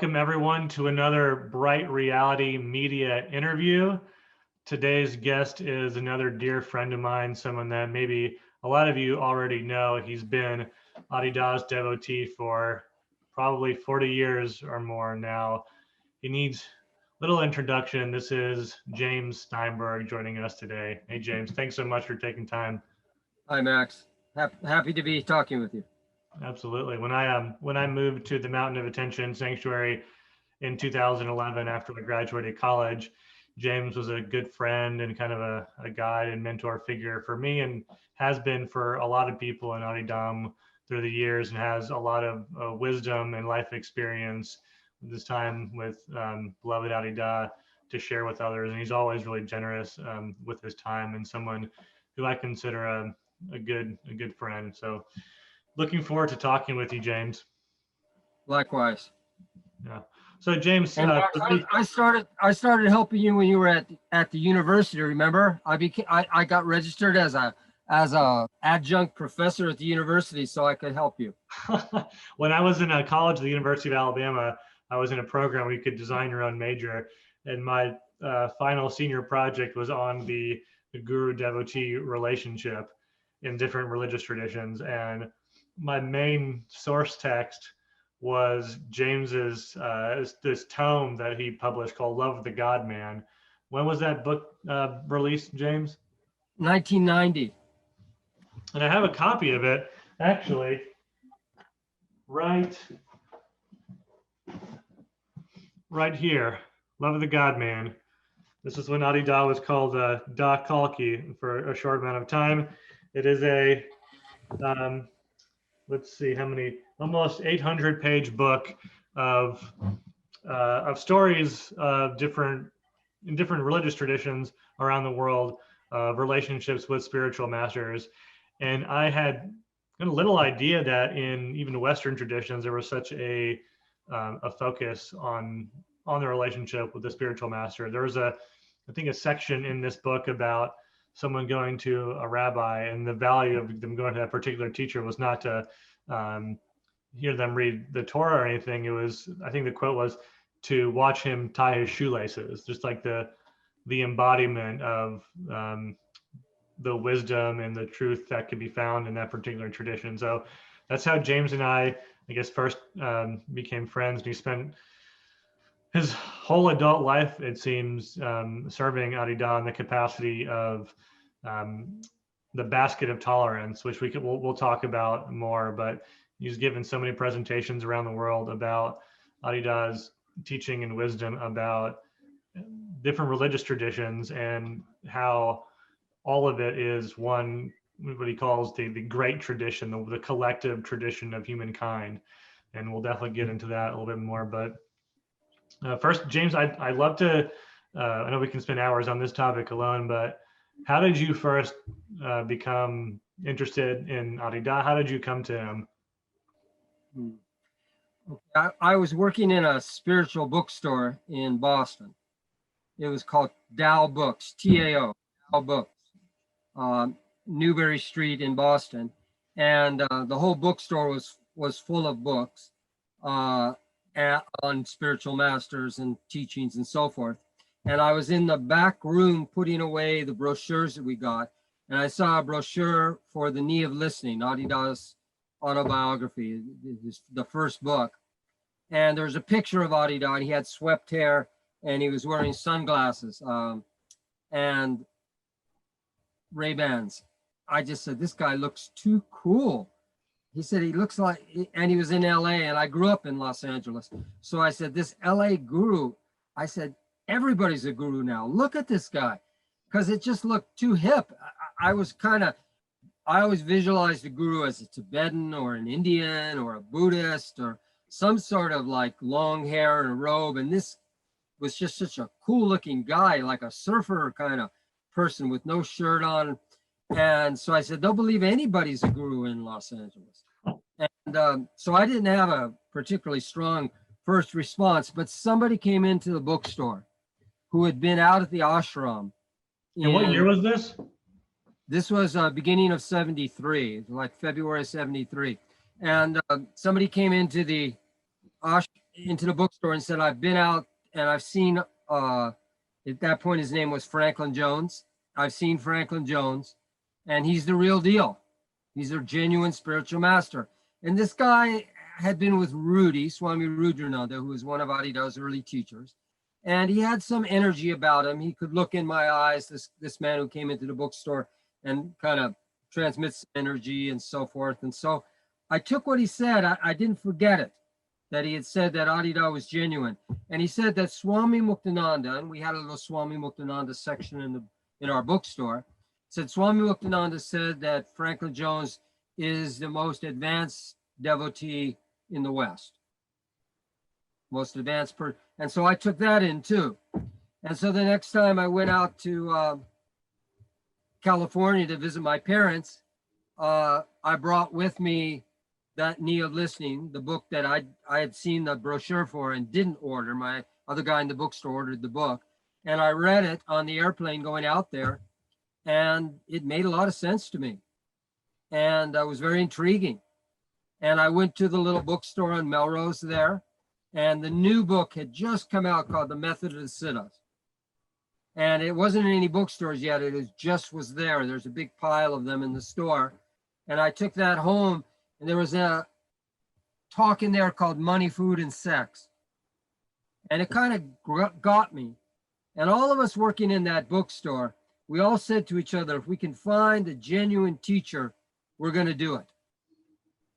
Welcome everyone to another Bright Reality Media interview. Today's guest is another dear friend of mine, someone that maybe a lot of you already know. He's been Adi Da's devotee for probably 40 years or more now. He needs little introduction. This is James Steinberg joining us today. Hey James, thanks so much for taking time. Hi Max, happy to be talking with you. Absolutely. When I moved to the Mountain of Attention Sanctuary in 2011 after I graduated college, James was a good friend and kind of a guide and mentor figure for me, and has been for a lot of people in Adidam through the years, and has a lot of wisdom and life experience this time with beloved Adi Da to share with others. And he's always really generous with his time, and someone who I consider a good friend. So looking forward to talking with you, James. Likewise. Yeah. So James, I started helping you when you were at the university. Remember, I got registered as a adjunct professor at the university, so I could help you. When I was in a college at the University of Alabama, I was in a program where you could design your own major, and my final senior project was on the Guru-devotee relationship in different religious traditions. And my main source text was James's this tome that he published called Love of the God Man. When was that book released, James? 1990. And I have a copy of it actually right here. Love of the God Man. This is when Adi Da was called Da Kalki for a short amount of time. It is a let's see how many, almost 800-page book of stories of different religious traditions around the world, relationships with spiritual masters. And I had a little idea that in even Western traditions there was such a focus on the relationship with the spiritual master. There was I think a section in this book about someone going to a rabbi, and the value of them going to that particular teacher was not to hear them read the Torah or anything. It was, I think the quote was, to watch him tie his shoelaces, just like the embodiment of the wisdom and the truth that could be found in that particular tradition. So that's how James and I guess, first became friends. And he spent his whole adult life, it seems, serving Adi Da in the capacity of the basket of tolerance, which we'll talk about more. But he's given so many presentations around the world about Adi Da's teaching and wisdom about different religious traditions, and how all of it is one, what he calls the great tradition, the collective tradition of humankind. And we'll definitely get into that a little bit more. But first, James, I'd love to, I know we can spend hours on this topic alone, but how did you first become interested in Adi Da? How did you come to him? I was working in a spiritual bookstore in Boston. It was called Tao Books, T-A-O, Tao Books, Newbury Street in Boston. And the whole bookstore was full of books on spiritual masters and teachings and so forth. And I was in the back room putting away the brochures that we got, and I saw a brochure for The Knee of Listening, Adi Da's autobiography, the first book. And there's a picture of Adi Da, and he had swept hair, and he was wearing sunglasses and Ray-Bans. I just said, this guy looks too cool. He said he looks like, and he was in LA, and I grew up in Los Angeles. So I said, this LA guru, I said, everybody's a guru now. Look at this guy, because it just looked too hip. I always visualized a guru as a Tibetan or an Indian or a Buddhist or some sort of like long hair and a robe. And this was just such a cool looking guy, like a surfer kind of person with no shirt on. And so I said, don't believe anybody's a guru in Los Angeles. And so I didn't have a particularly strong first response, but somebody came into the bookstore who had been out at the ashram. And what year was this? This was beginning of 73, like February 73. And somebody came into the into the bookstore and said, I've been out and I've seen, at that point, his name was Franklin Jones. I've seen Franklin Jones, and he's the real deal. He's a genuine spiritual master. And this guy had been with Rudy, Swami Rudrananda, who was one of Adi Da's early teachers. And he had some energy about him. He could look in my eyes, this man who came into the bookstore, and kind of transmits energy and so forth. And so I took what he said. I didn't forget it, that he had said that Adi Da was genuine. And he said that Swami Muktananda, and we had a little Swami Muktananda section in our bookstore, said Swami Muktananda said that Franklin Jones is the most advanced devotee in the West. Most advanced person. And so I took that in too. And so the next time I went out to California to visit my parents, I brought with me that Knee of Listening, the book that I had seen the brochure for and didn't order. My other guy in the bookstore ordered the book. And I read it on the airplane going out there, and it made a lot of sense to me. And it was very intriguing. And I went to the little bookstore on Melrose there, and the new book had just come out called The Method of the Siddhas. And it wasn't in any bookstores yet. It was there. There's a big pile of them in the store. And I took that home, and there was a talk in there called Money, Food, and Sex. And it kind of got me. And all of us working in that bookstore, we all said to each other, if we can find a genuine teacher, we're going to do it.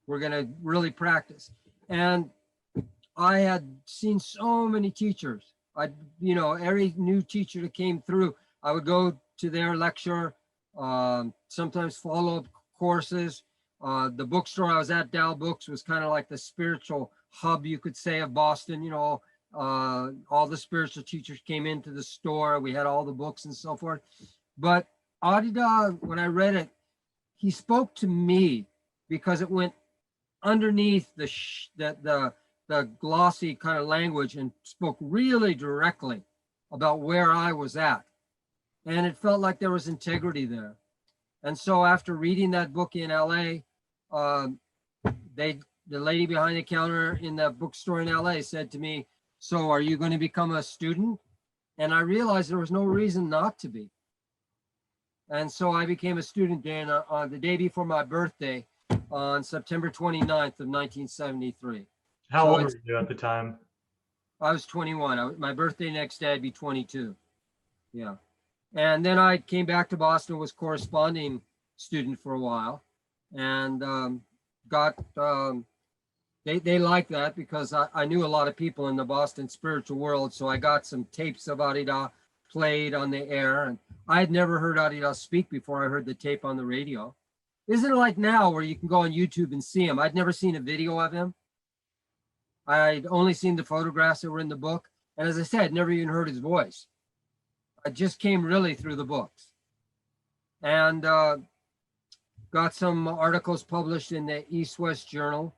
We're going to really practice. And I had seen so many teachers. Every new teacher that came through, I would go to their lecture, sometimes follow-up courses. The bookstore I was at, Dow Books, was kind of like the spiritual hub, you could say, of Boston. All the spiritual teachers came into the store. We had all the books and so forth. But Adi Da, when I read it, he spoke to me because it went underneath the glossy kind of language and spoke really directly about where I was at. And it felt like there was integrity there. And so after reading that book in LA, the lady behind the counter in the bookstore in LA said to me, so are you going to become a student? And I realized there was no reason not to be. And so I became a student then on the day before my birthday on September 29th of 1973. How old were you at the time? I was 21. My birthday next day, I'd be 22. Yeah. And then I came back to Boston, was corresponding student for a while, and they liked that because I knew a lot of people in the Boston spiritual world. So I got some tapes of Adi Da played on the air, and I had never heard Adi Da speak before I heard the tape on the radio. Isn't it like now where you can go on YouTube and see him? I'd never seen a video of him. I'd only seen the photographs that were in the book. And as I said, never even heard his voice. I just came really through the books. And got some articles published in the East West Journal.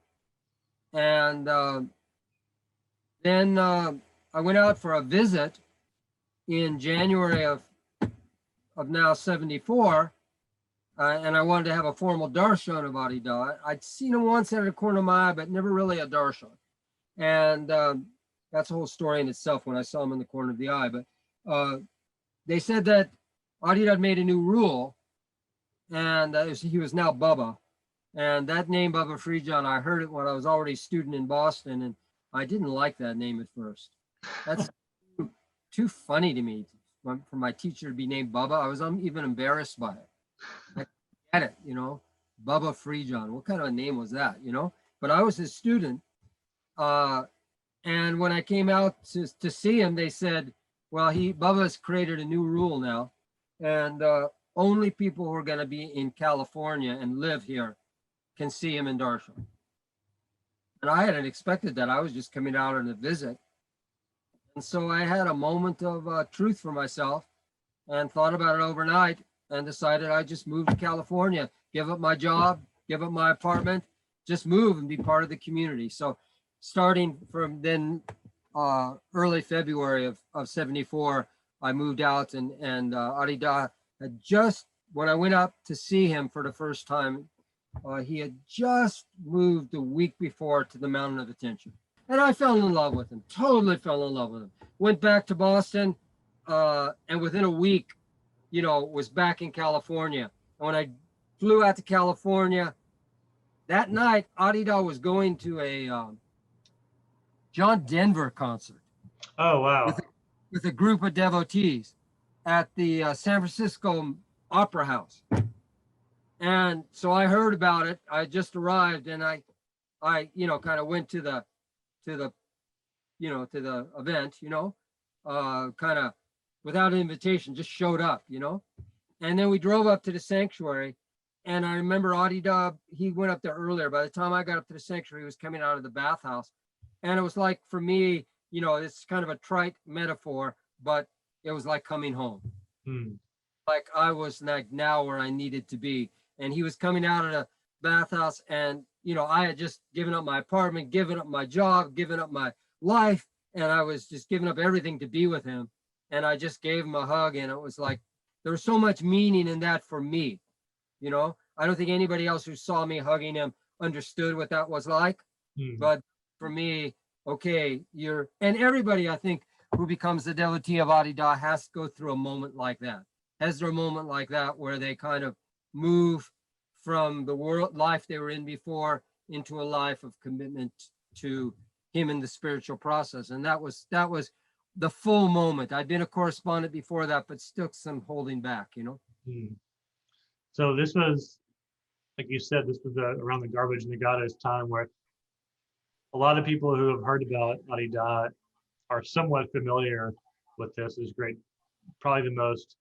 And then I went out for a visit in January of now 74. And I wanted to have a formal darshan of Adi Da. I'd seen him once out of the corner of my eye, but never really a darshan. And that's a whole story in itself when I saw him in the corner of the eye. But they said that Adi Da made a new rule, and he was now Bubba. And that name, Bubba Freejan, I heard it when I was already a student in Boston, and I didn't like that name at first. That's too funny to me for my teacher to be named Bubba. I was even embarrassed by it. I get it, Bubba Freejan. What kind of a name was that, But I was his student. And when I came out to see him, they said, well, Bubba has created a new rule now. And only people who are going to be in California and live here can see him in darshan. And I hadn't expected that. I was just coming out on a visit. And so I had a moment of truth for myself and thought about it overnight and decided I'd just move to California, give up my job, give up my apartment, just move and be part of the community. So starting from then early February of 74, I moved out, and Adi Da had just, when I went up to see him for the first time, he had just moved the week before to the Mountain of Attention. And I fell in love with him, totally fell in love with him. Went back to Boston, and within a week, was back in California. And when I flew out to California, that night, Adida was going to a John Denver concert Oh, with, wow. with a group of devotees at the San Francisco Opera House. And so I heard about it. I just arrived, and I kind of went to the event, kind of without an invitation, just showed up, and then we drove up to the sanctuary. And I remember Adidam, he went up there earlier. By the time I got up to the sanctuary, he was coming out of the bathhouse. And it was like, for me, it's kind of a trite metaphor, but it was like coming home. Like I was like now where I needed to be. And he was coming out of the bathhouse, and, I had just given up my apartment, given up my job, given up my life. And I was just giving up everything to be with him. And I just gave him a hug. And it was like, there was so much meaning in that for me. I don't think anybody else who saw me hugging him understood what that was like. But for me, okay, and everybody, I think, who becomes the devotee of Adida has to go through a moment like that. Has there a moment like that where they kind of move from the world life they were in before into a life of commitment to him in the spiritual process? And that was the full moment. I'd been a correspondent before that, but still some holding back, So this was, like you said, this was around the garbage and the goddess time, where a lot of people who have heard about Adida are somewhat familiar with this. Is great, probably the most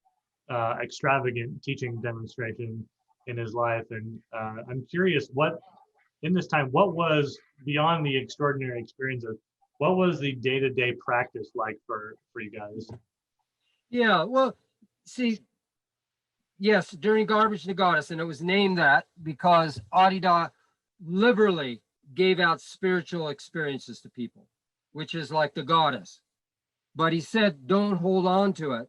extravagant teaching demonstration in his life. And I'm curious, what was beyond the extraordinary experiences? What was the day-to-day practice like for you guys? Yeah, well, see, yes, during Garbage and the Goddess, and it was named that because Adida liberally gave out spiritual experiences to people, which is like the goddess. But he said, don't hold on to it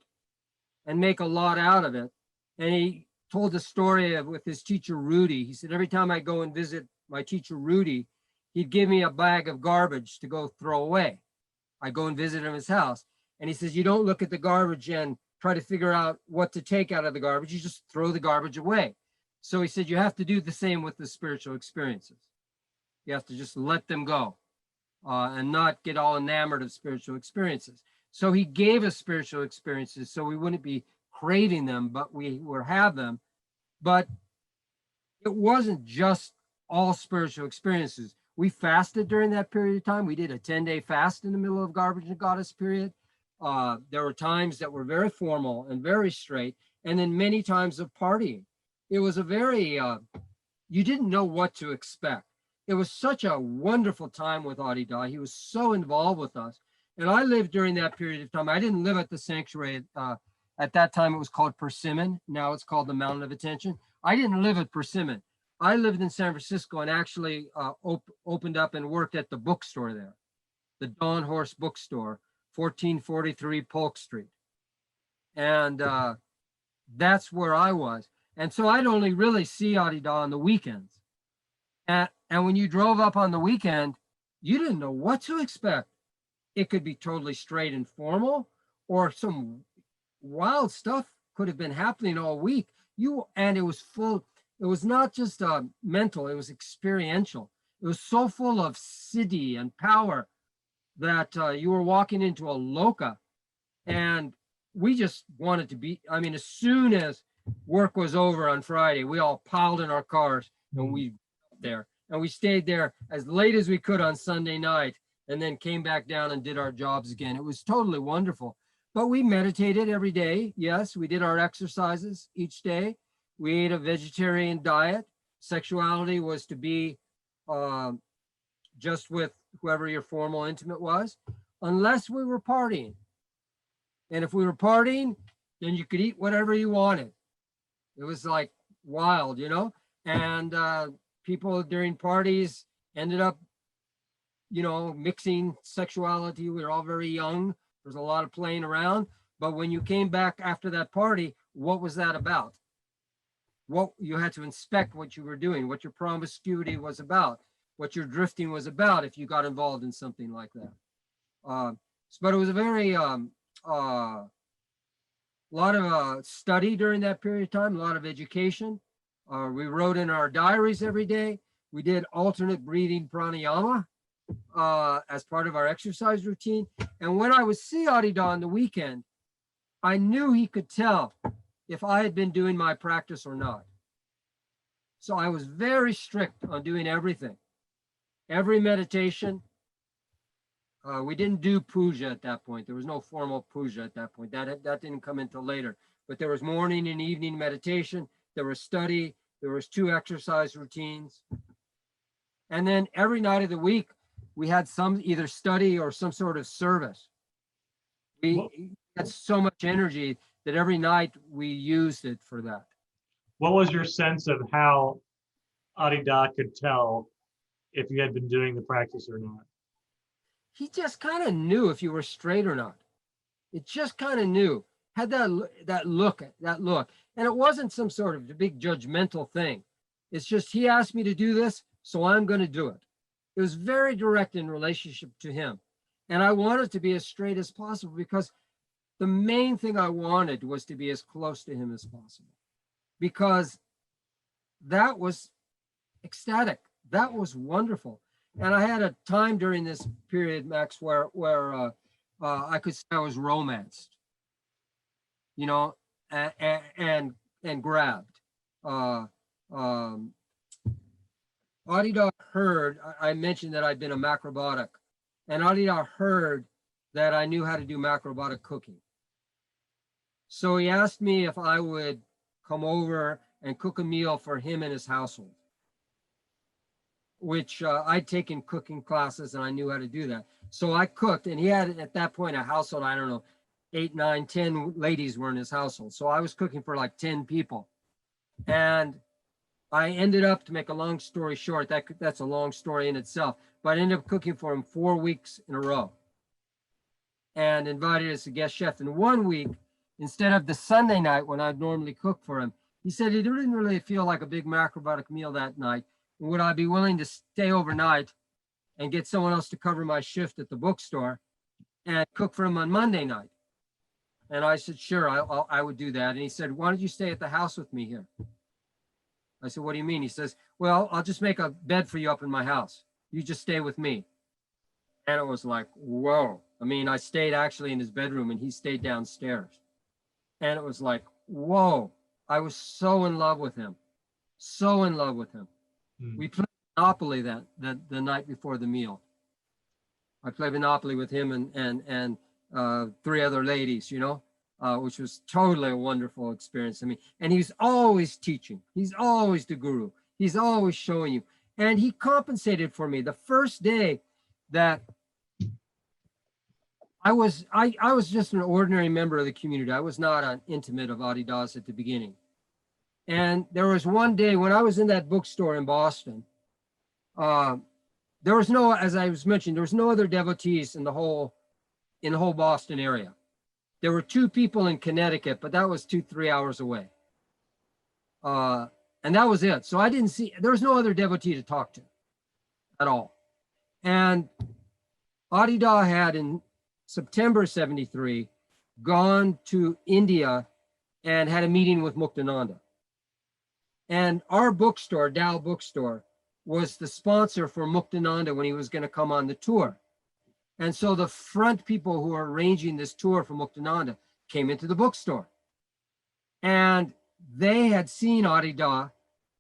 and make a lot out of it. And he told the story with his teacher, Rudy. He said, every time I go and visit my teacher, Rudy, he'd give me a bag of garbage to go throw away. I go and visit him at his house. And he says, you don't look at the garbage and try to figure out what to take out of the garbage. You just throw the garbage away. So he said, you have to do the same with the spiritual experiences. You have to just let them go and not get all enamored of spiritual experiences. So he gave us spiritual experiences so we wouldn't be craving them, but we would have them. But it wasn't just all spiritual experiences. We fasted during that period of time. We did a 10-day fast in the middle of Garbage and Goddess period. There were times that were very formal and very straight, and then many times of partying. It was a very, you didn't know what to expect. It was such a wonderful time with Adida. He was so involved with us. And I lived during that period of time. I didn't live at the sanctuary. At that time, it was called Persimmon. Now it's called the Mountain of Attention. I didn't live at Persimmon. I lived in San Francisco and actually opened up and worked at the bookstore there, the Dawn Horse Bookstore, 1443 Polk Street. And that's where I was. And so I'd only really see Adida on the weekends. And when you drove up on the weekend, you didn't know what to expect. It could be totally straight and formal, or some wild stuff could have been happening all week. And it was full. It was not just mental, it was experiential. It was so full of siddhi and power that you were walking into a loka. And we just wanted to be, as soon as work was over on Friday, we all piled in our cars and we there. And we stayed there as late as we could on Sunday night, and then came back down and did our jobs again. It was totally wonderful. But we meditated every day. Yes, we did our exercises each day. We ate a vegetarian diet. Sexuality was to be just with whoever your formal intimate was, unless we were partying. And if we were partying, then you could eat whatever you wanted. It was like wild, and people during parties ended up, mixing sexuality. We were all very young. There was a lot of playing around. But when you came back after that party, what was that about? What you had to inspect what you were doing, what your promiscuity was about. what your drifting was about if you got involved in something like that. But it was a very lot of study during that period of time, a lot of education. We wrote in our diaries every day. We did alternate breathing pranayama as part of our exercise routine. And when I would see Adi Da on the weekend, I knew he could tell if I had been doing my practice or not. So I was very strict on doing everything. Every meditation. We didn't do puja at that point. There was no formal puja at that point. That didn't come until later. But there was morning and evening meditation. There was study. There was 2 exercise routines. And then every night of the week, we had some either study or some sort of service. We had so much energy that every night we used it for that. What was your sense of how Adi Da could tell if you had been doing the practice or not? He just kind of knew if you were straight or not. It just kind of knew, had that look. And it wasn't some sort of big judgmental thing. It's just, he asked me to do this, so I'm going to do it. It was very direct in relationship to him. And I wanted to be as straight as possible because the main thing I wanted was to be as close to him as possible, because that was ecstatic. That was wonderful. And I had a time during this period, Max, where I could say I was romanced, you know, and grabbed. Adi Da heard, I mentioned that I'd been a macrobiotic, and Adi Da heard that I knew how to do macrobiotic cooking. So he asked me if I would come over and cook a meal for him and his household, which I'd taken cooking classes and I knew how to do that. So I cooked, and he had at that point a household, I don't know, 8, 9, 10 ladies were in his household. So I was cooking for like 10 people. And I ended up, to make a long story short, that's a long story in itself, but I ended up cooking for him 4 weeks in a row and invited as a guest chef. And 1 week, instead of the Sunday night when I'd normally cook for him, he said he didn't really feel like a big macrobiotic meal that night. Would I be willing to stay overnight and get someone else to cover my shift at the bookstore and cook for him on Monday night? And I said, sure, I would do that. And he said, why don't you stay at the house with me here? I said, what do you mean? He says, well, I'll just make a bed for you up in my house. You just stay with me. And it was like, whoa. I mean, I stayed actually in his bedroom and he stayed downstairs. And it was like, whoa. I was so in love with him. So in love with him. We played Monopoly the night before the meal. I played Monopoly with him and 3 other ladies, you know, which was totally a wonderful experience to me. And he's always teaching. He's always the guru. He's always showing you. And he compensated for me the first day that I was just an ordinary member of the community. I was not an intimate of Adi Da's at the beginning. And there was one day when I was in that bookstore in Boston, there was no, as I was mentioning, there was no other devotees in the whole Boston area. There were 2 people in Connecticut, but that was 2-3 hours away. And that was it. So I didn't see, there was no other devotee to talk to at all. And Adi Da had in September 73 gone to India and had a meeting with Muktananda. And our bookstore, Dow Bookstore, was the sponsor for Muktananda when he was going to come on the tour. And so the front people who were arranging this tour for Muktananda came into the bookstore. And they had seen Adi Da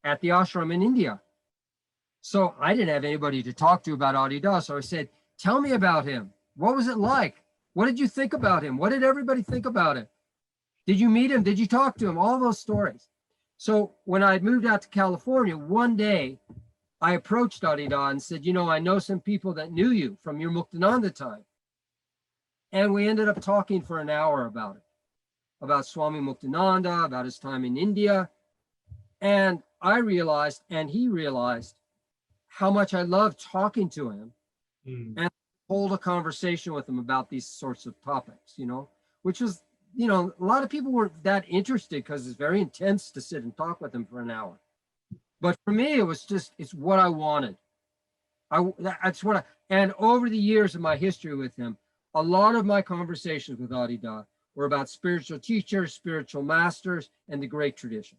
at the ashram in India. So I didn't have anybody to talk to about Adi Da. So I said, tell me about him. What was it like? What did you think about him? What did everybody think about him? Did you meet him? Did you talk to him? All those stories. So when I moved out to California, one day I approached Adi Da and said, you know, I know some people that knew you from your Muktananda time. And we ended up talking for an hour about it, about Swami Muktananda, about his time in India. And I realized, and he realized, how much I loved talking to him and hold a conversation with him about these sorts of topics, you know, which was, you know, a lot of people weren't that interested because it's very intense to sit and talk with him for an hour. But for me, it was just, it's what I wanted. That's what and over the years of my history with him, a lot of my conversations with Adi Da were about spiritual teachers, spiritual masters, and the great tradition.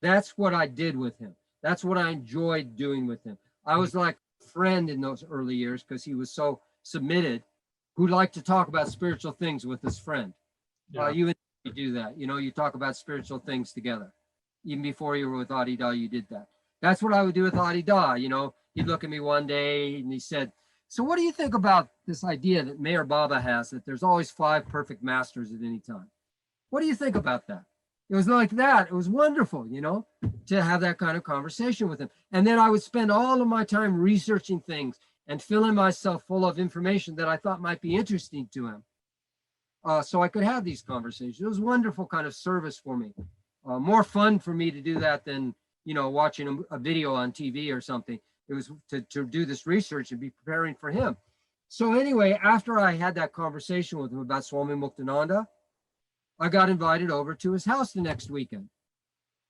That's what I did with him. That's what I enjoyed doing with him. I was like a friend in those early years because he was so submitted, who liked to talk about spiritual things with his friend. Yeah. You do that. You know, you talk about spiritual things together. Even before you were with Adi Da, you did that. That's what I would do with Adi Da. You know, he'd look at me one day and he said, so what do you think about this idea that Mayor Baba has, that there's always 5 perfect masters at any time? What do you think about that? It was like that. It was wonderful, you know, to have that kind of conversation with him. And then I would spend all of my time researching things and filling myself full of information that I thought might be interesting to him. So I could have these conversations. It was a wonderful kind of service for me. More fun for me to do that than, you know, watching a video on TV or something. It was to do this research and be preparing for him. So anyway, after I had that conversation with him about Swami Muktananda, I got invited over to his house the next weekend.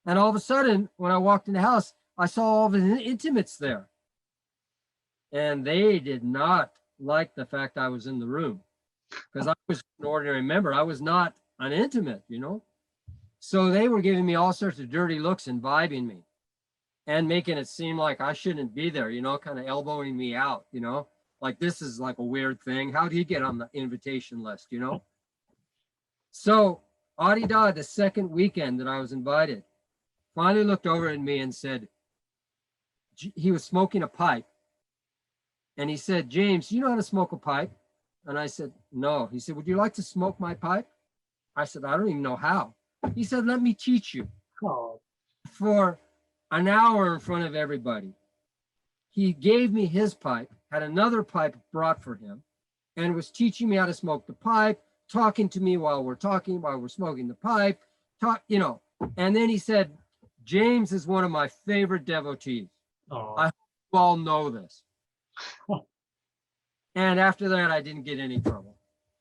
And all of a sudden, when I walked in the house, I saw all of his intimates there. And they did not like the fact I was in the room, because I was an ordinary member. I was not an intimate, you know. So they were giving me all sorts of dirty looks and vibing me and making it seem like I shouldn't be there, you know, kind of elbowing me out, you know, like this is like a weird thing. How did he get on the invitation list, you know? So Adi Da, the second weekend that I was invited, finally looked over at me and said, he was smoking a pipe. And he said, James, you know how to smoke a pipe? And I said, no. He said, would you like to smoke my pipe? I said, I don't even know how. He said, let me teach you. Oh. For an hour in front of everybody, he gave me his pipe, had another pipe brought for him, and was teaching me how to smoke the pipe, talking to me while we're smoking the pipe, you know. And then he said, James is one of my favorite devotees. Oh. I hope you all know this. And after that, I didn't get any trouble.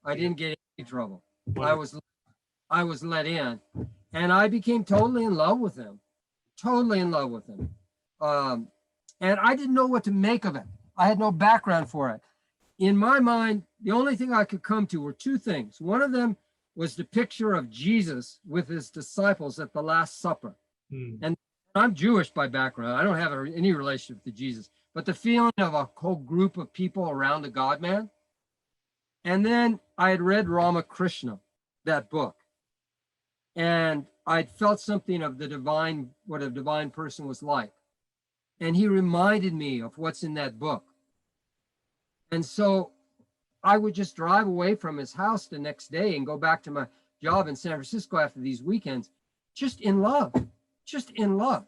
I didn't get any trouble. I was let in, and I became totally in love with him. Totally in love with him. And I didn't know what to make of it. I had no background for it. In my mind, the only thing I could come to were 2 things. One of them was the picture of Jesus with his disciples at the Last Supper. And I'm Jewish by background. I don't have any relationship to Jesus, but the feeling of a whole group of people around the God-man. And then I had read Ramakrishna, that book, and I'd felt something of the divine, what a divine person was like. And he reminded me of what's in that book. And so I would just drive away from his house the next day and go back to my job in San Francisco after these weekends, just in love, just in love.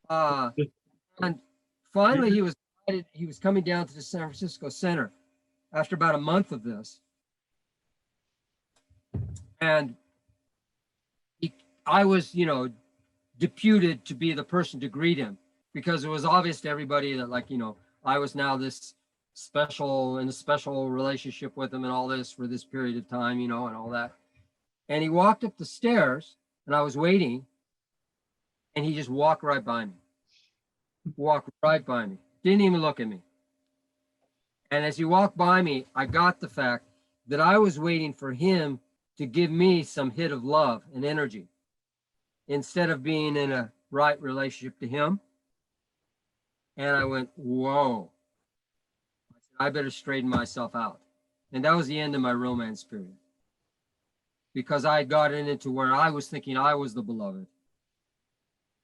And finally he was coming down to the San Francisco Center after about a month of this. And I was, you know, deputed to be the person to greet him, because it was obvious to everybody that, like, you know, I was now this special, in a special relationship with him and all this for this period of time, you know, and all that. And he walked up the stairs and I was waiting, and he just walked right by me. Walked right by me. Didn't even look at me. And as he walked by me, I got the fact that I was waiting for him to give me some hit of love and energy, instead of being in a right relationship to him. And I went, whoa. I said, I better straighten myself out. And that was the end of my romance period, because I had gotten into where I was thinking I was the beloved,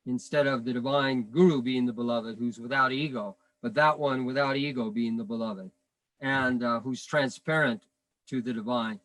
instead of the divine guru being the beloved, who's without ego, but that one without ego being the beloved, and who's transparent to the divine